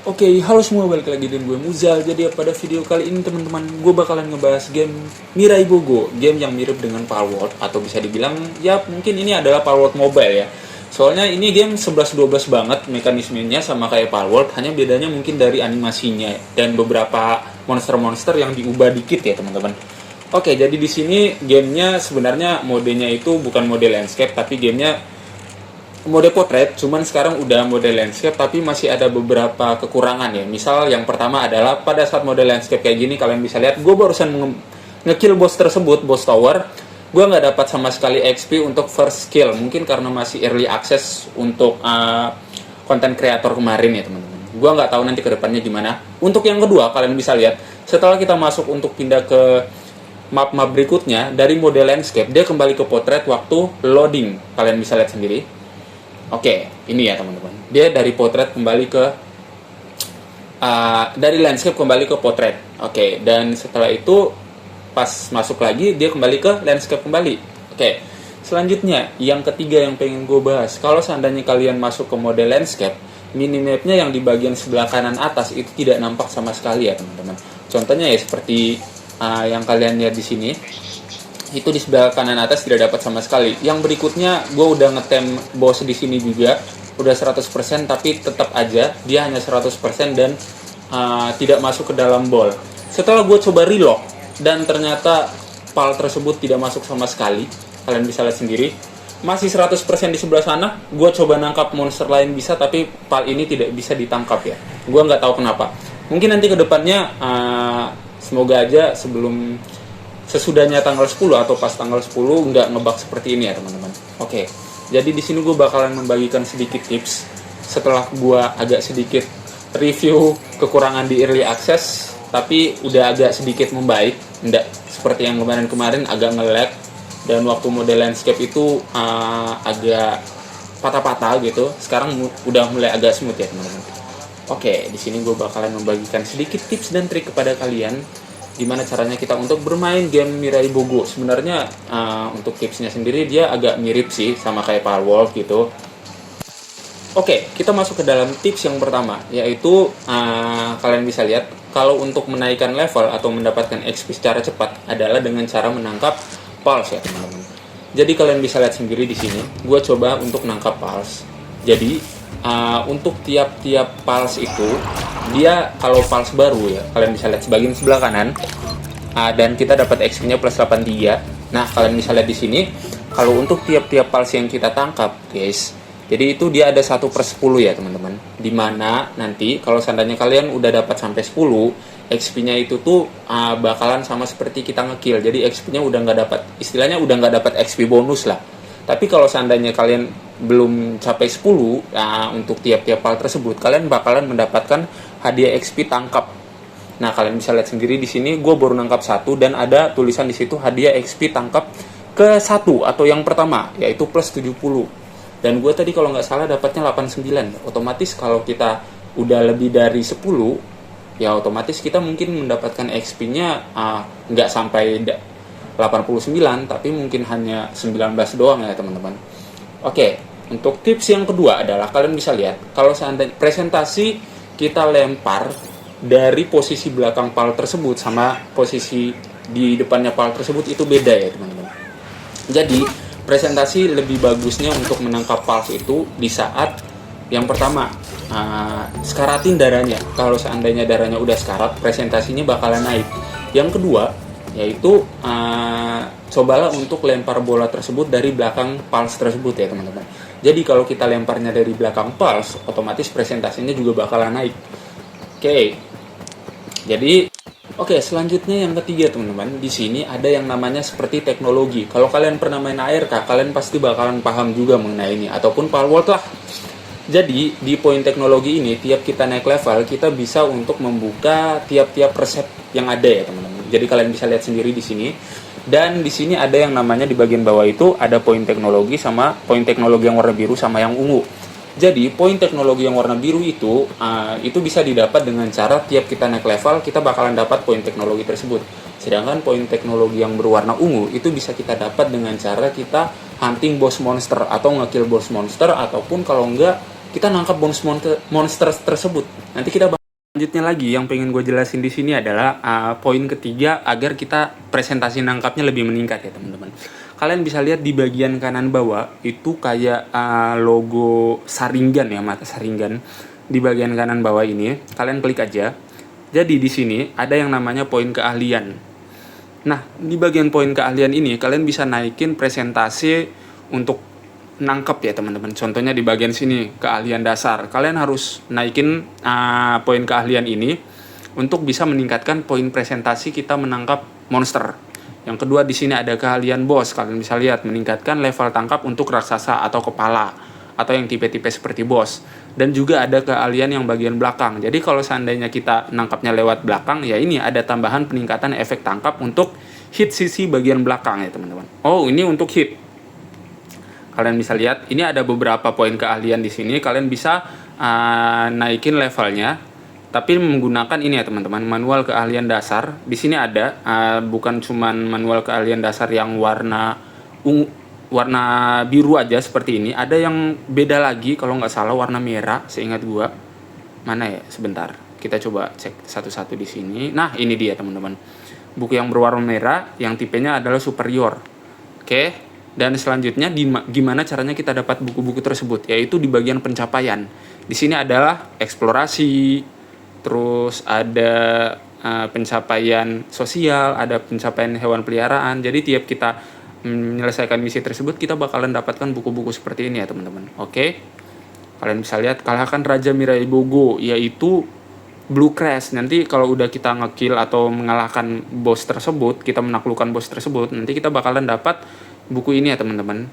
Oke, halo semua, balik lagi dengan gue Muzal. Jadi pada video kali ini teman-teman, gue bakalan ngebahas game Mirai Bogo, game yang mirip dengan Palworld atau bisa dibilang ya mungkin ini adalah Palworld Mobile ya. Soalnya ini game 11-12 banget mekanismenya sama kayak Palworld, hanya bedanya mungkin dari animasinya dan beberapa monster-monster yang diubah dikit ya teman-teman. Oke, jadi di sini gamenya sebenarnya modenya itu bukan mode landscape tapi gamenya mode potret, cuman sekarang udah mode landscape tapi masih ada beberapa kekurangan ya. Misal yang pertama adalah pada saat mode landscape kayak gini kalian bisa lihat gue barusan ngekill boss tersebut, boss tower. Gue nggak dapat sama sekali XP untuk first kill, mungkin karena masih early access untuk konten kreator kemarin ya teman-teman. Gue nggak tahu nanti kedepannya gimana. Untuk yang kedua kalian bisa lihat setelah kita masuk untuk pindah ke map-map berikutnya dari mode landscape dia kembali ke potret waktu loading. Kalian bisa lihat sendiri. Oke, ini ya teman-teman. Dia dari potret kembali ke dari landscape kembali ke potret. Oke, dan setelah itu pas masuk lagi dia kembali ke landscape kembali. Oke. Selanjutnya, yang ketiga yang pengen gue bahas. Kalau seandainya kalian masuk ke mode landscape, minimapnya yang di bagian sebelah kanan atas itu tidak nampak sama sekali ya teman-teman. Contohnya ya seperti yang kalian lihat di sini. Itu di sebelah kanan atas tidak dapat sama sekali. Yang berikutnya gue udah ngetem boss di sini juga udah 100% tapi tetap aja dia hanya 100% dan tidak masuk ke dalam ball. Setelah gue coba relock dan ternyata pal tersebut tidak masuk sama sekali. Kalian bisa lihat sendiri. Masih 100% di sebelah sana. Gue coba nangkap monster lain bisa tapi pal ini tidak bisa ditangkap ya. Gue nggak tahu kenapa. Mungkin nanti kedepannya semoga aja sesudahnya tanggal 10 atau pas tanggal 10 nggak ngebug seperti ini ya teman-teman. Oke, jadi di sini gue bakalan membagikan sedikit tips setelah gue agak sedikit review kekurangan di early access, tapi udah agak sedikit membaik, nggak seperti yang kemarin-kemarin agak nge-lag dan waktu mode landscape itu agak patah-patah gitu. Sekarang udah mulai agak smooth ya teman-teman. Oke, di sini gue bakalan membagikan sedikit tips dan trik kepada kalian gimana caranya kita untuk bermain game Mirai Bogo. Sebenarnya untuk tipsnya sendiri dia agak mirip sih sama kayak Palworld gitu. Oke, kita masuk ke dalam tips yang pertama, yaitu kalian bisa lihat kalau untuk menaikkan level atau mendapatkan XP secara cepat adalah dengan cara menangkap pulse ya teman-teman. Jadi kalian bisa lihat sendiri di sini, gue coba untuk nangkap pulse. Jadi untuk tiap-tiap pulse itu dia kalau pulse baru ya kalian bisa lihat sebagian sebelah kanan dan kita dapat XP-nya plus 83. Nah kalian bisa lihat di sini kalau untuk tiap-tiap pulse yang kita tangkap guys, jadi itu dia ada 1/10 ya teman-teman, dimana nanti kalau seandainya kalian udah dapat sampai 10 XP-nya itu tuh bakalan sama seperti kita ngekill. Jadi XP-nya udah nggak dapat, istilahnya udah nggak dapat XP bonus lah. Tapi kalau seandainya kalian belum capai 10 untuk tiap-tiap pal tersebut, kalian bakalan mendapatkan hadiah XP tangkap. Nah, kalian bisa lihat sendiri di sini gue baru nangkap 1 dan ada tulisan di situ hadiah XP tangkap ke 1 atau yang pertama yaitu plus 70. Dan gue tadi kalau nggak salah dapatnya 89. Otomatis kalau kita udah lebih dari 10 ya otomatis kita mungkin mendapatkan XP-nya nggak sampai 89 tapi mungkin hanya 19 doang ya teman-teman. Oke, untuk tips yang kedua adalah kalian bisa lihat kalau seandainya presentasi kita lempar dari posisi belakang pal tersebut sama posisi di depannya pal tersebut itu beda ya teman-teman. Jadi presentasi lebih bagusnya untuk menangkap pulse itu di saat yang pertama sekaratin darahnya. Kalau seandainya darahnya udah sekarat, presentasinya bakalan naik. Yang kedua yaitu cobalah untuk lempar bola tersebut dari belakang pulse tersebut ya teman-teman. Jadi kalau kita lemparnya dari belakang pulse, otomatis presentasinya juga bakalan naik. Oke, selanjutnya yang ketiga teman-teman, di sini ada yang namanya seperti teknologi. Kalau kalian pernah main ARK, kalian pasti bakalan paham juga mengenai ini ataupun Palworld lah. Jadi di poin teknologi ini, tiap kita naik level, kita bisa untuk membuka tiap-tiap resep yang ada ya teman-teman. Jadi kalian bisa lihat sendiri di sini. Dan di sini ada yang namanya di bagian bawah itu ada poin teknologi sama poin teknologi yang warna biru sama yang ungu. Jadi poin teknologi yang warna biru itu bisa didapat dengan cara tiap kita naik level kita bakalan dapat poin teknologi tersebut. Sedangkan poin teknologi yang berwarna ungu itu bisa kita dapat dengan cara kita hunting boss monster atau ngekill boss monster ataupun kalau enggak kita nangkap bonus monster tersebut. Nanti kita selanjutnya lagi yang pengen gue jelasin di sini adalah poin ketiga agar kita presentasi nangkapnya lebih meningkat ya teman-teman. Kalian bisa lihat di bagian kanan bawah itu kayak logo Sharingan ya, mata Sharingan di bagian kanan bawah ini. Kalian klik aja. Jadi di sini ada yang namanya poin keahlian. Nah, di bagian poin keahlian ini kalian bisa naikin presentasi untuk nangkep ya teman-teman. Contohnya di bagian sini keahlian dasar. Kalian harus naikin poin keahlian ini untuk bisa meningkatkan poin presentasi kita menangkap monster. Yang kedua di sini ada keahlian boss. Kalian bisa lihat meningkatkan level tangkap untuk raksasa atau kepala atau yang tipe-tipe seperti boss. Dan juga ada keahlian yang bagian belakang. Jadi kalau seandainya kita nangkapnya lewat belakang, ya ini ada tambahan peningkatan efek tangkap untuk hit sisi bagian belakang ya teman-teman. Oh, ini untuk hit. Kalian bisa lihat, ini ada beberapa poin keahlian di sini. Kalian bisa naikin levelnya, tapi menggunakan ini ya teman-teman, manual keahlian dasar. Di sini ada, bukan cuman manual keahlian dasar yang warna biru aja seperti ini. Ada yang beda lagi, kalau nggak salah warna merah, seingat gua. Mana ya? Sebentar, kita coba cek satu-satu di sini. Nah, ini dia teman-teman. Buku yang berwarna merah, yang tipenya adalah superior. Oke. Dan selanjutnya gimana caranya kita dapat buku-buku tersebut? Yaitu di bagian pencapaian. Di sini adalah eksplorasi, terus ada pencapaian sosial, ada pencapaian hewan peliharaan. Jadi tiap kita menyelesaikan misi tersebut, kita bakalan dapatkan buku-buku seperti ini ya teman-teman. Oke. Kalian bisa lihat, kalahkan Raja Mirai Bogo, yaitu Blue Crash. Nanti kalau udah kita ngekill atau mengalahkan bos tersebut, kita menaklukkan bos tersebut, nanti kita bakalan dapat buku ini ya teman-teman.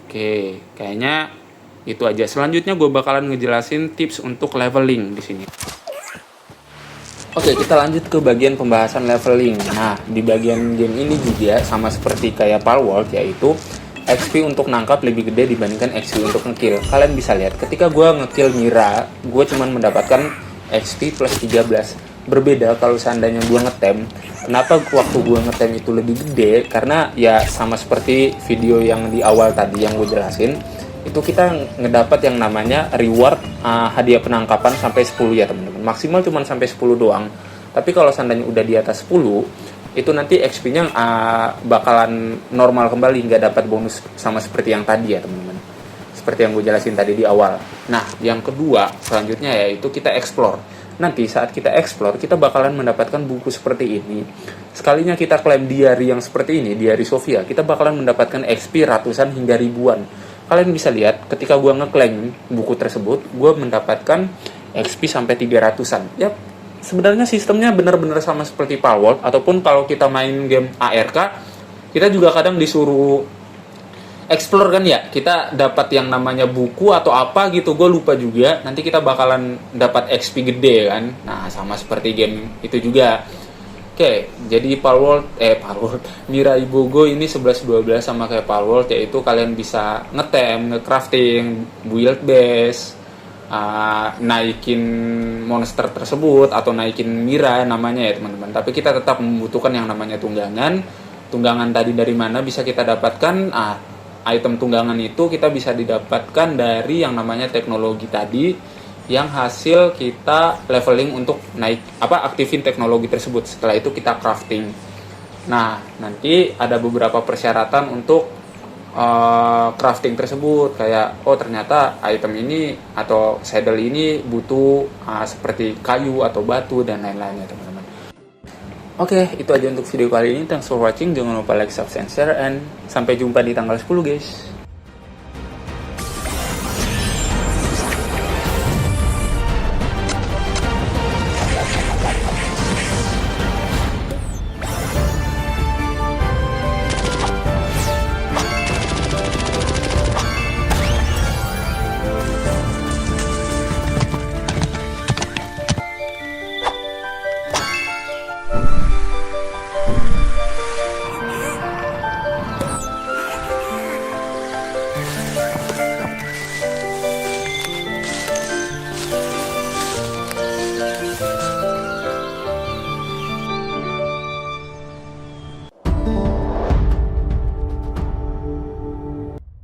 Oke, kayaknya itu aja. Selanjutnya gue bakalan ngejelasin tips untuk leveling di sini. Oke, kita lanjut ke bagian pembahasan leveling. Nah, di bagian game ini juga sama seperti kayak Palworld, yaitu XP untuk nangkap lebih gede dibandingkan XP untuk ngekill. Kalian bisa lihat, ketika gue ngekill Mira, gue cuma mendapatkan XP plus 13. Berbeda kalau seandainya gue ngetem. Kenapa waktu gue ngetem itu lebih gede? Karena ya sama seperti video yang di awal tadi yang gue jelasin, itu kita ngedapat yang namanya reward hadiah penangkapan sampai 10 ya teman-teman. Maksimal cuma sampai 10 doang. Tapi kalau seandainya udah di atas 10, itu nanti XP-nya bakalan normal kembali, nggak dapat bonus sama seperti yang tadi ya teman-teman. Seperti yang gue jelasin tadi di awal. Nah, yang kedua selanjutnya yaitu kita explore. Nanti saat kita explore, kita bakalan mendapatkan buku seperti ini. Sekalinya kita klaim diary yang seperti ini, diary Sofia, kita bakalan mendapatkan XP ratusan hingga ribuan. Kalian bisa lihat, ketika gue ngeklaim buku tersebut, gue mendapatkan XP sampai 300-an. Ya, sebenarnya sistemnya benar-benar sama seperti Palworld, ataupun kalau kita main game ARK, kita juga kadang disuruh explore kan ya, kita dapat yang namanya buku atau apa gitu, gue lupa juga. Nanti kita bakalan dapat XP gede kan. Nah, sama seperti game itu juga. Oke, jadi Palworld Mirai Bogo ini 11-12 sama kayak Palworld, yaitu kalian bisa ngetem, ngecrafting, build base, naikin monster tersebut atau naikin Mira namanya ya teman-teman. Tapi kita tetap membutuhkan yang namanya tunggangan. Tunggangan tadi dari mana bisa kita dapatkan? Item tunggangan itu kita bisa didapatkan dari yang namanya teknologi tadi, yang hasil kita leveling untuk aktifin teknologi tersebut. Setelah itu kita crafting. Nah, nanti ada beberapa persyaratan untuk crafting tersebut, kayak ternyata item ini atau saddle ini butuh seperti kayu atau batu dan lain-lainnya teman-teman. Oke, itu aja untuk video kali ini. Thanks for watching. Jangan lupa like, subscribe, and share, and sampai jumpa di tanggal 10 guys.